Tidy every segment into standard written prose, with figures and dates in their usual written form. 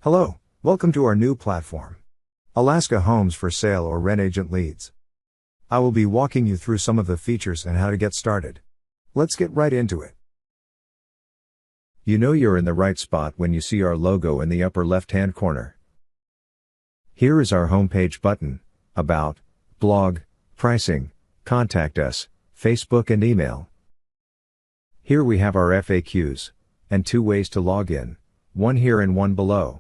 Hello, welcome to our new platform, Alaska Homes for Sale or Rent Agent Leads. I will be walking you through some of the features and how to get started. Let's get right into it. You know you're in the right spot when you see our logo in the upper left-hand corner. Here is our homepage button, About, Blog, Pricing, Contact Us, Facebook and Email. Here we have our FAQs, and 2 ways to log in, one here and one below.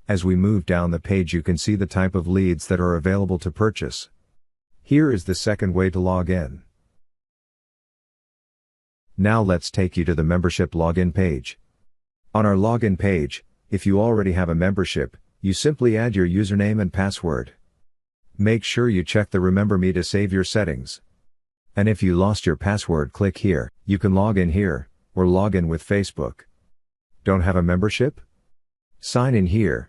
As we move down the page you can see the type of leads that are available to purchase. Here is the second way to log in. Now let's take you to the membership login page. On our login page, if you already have a membership, you simply add your username and password. Make sure you check the Remember Me to save your settings. And if you lost your password, click here. You can log in here, or log in with Facebook. Don't have a membership? Sign in here.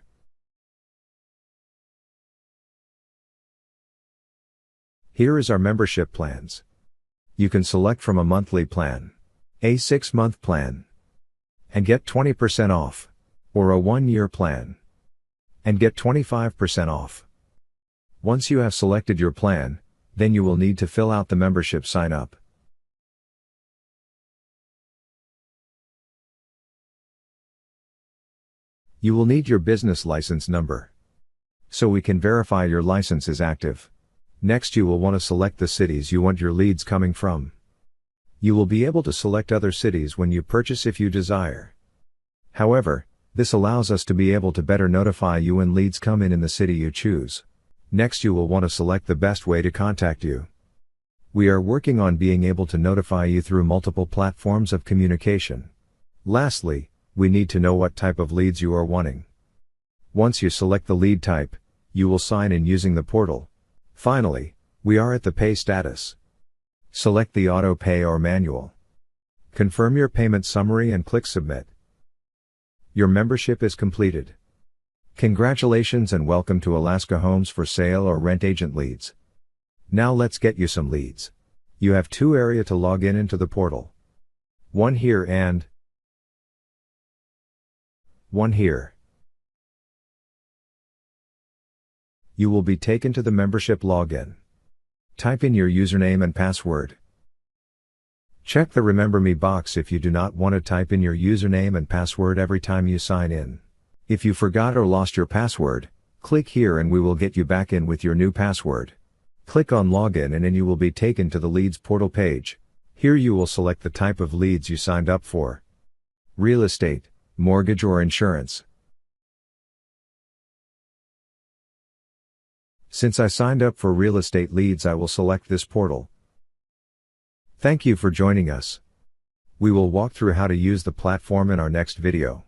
Here is our membership plans. You can select from a monthly plan, a 6-month plan, and get 20% off, or a 1-year plan, and get 25% off. Once you have selected your plan, then you will need to fill out the membership sign-up. You will need your business license number, so we can verify your license is active. Next you will want to select the cities you want your leads coming from. You will be able to select other cities when you purchase if you desire. However, this allows us to be able to better notify you when leads come in the city you choose. Next you will want to select the best way to contact you. We are working on being able to notify you through multiple platforms of communication. Lastly, we need to know what type of leads you are wanting. Once you select the lead type, you will sign in using the portal. Finally, we are at the pay status. Select the auto pay or manual. Confirm your payment summary and click submit. Your membership is completed. Congratulations and welcome to Alaska Homes for Sale or Rent Agent Leads. Now let's get you some leads. You have 2 areas to log in into the portal. One here and one here. You will be taken to the membership login. Type in your username and password. Check the Remember Me box if you do not want to type in your username and password every time you sign in. If you forgot or lost your password, click here and we will get you back in with your new password. Click on Login and then you will be taken to the Leads portal page. Here you will select the type of leads you signed up for. Real estate, mortgage or insurance. Since I signed up for real estate leads, I will select this portal. Thank you for joining us. We will walk through how to use the platform in our next video.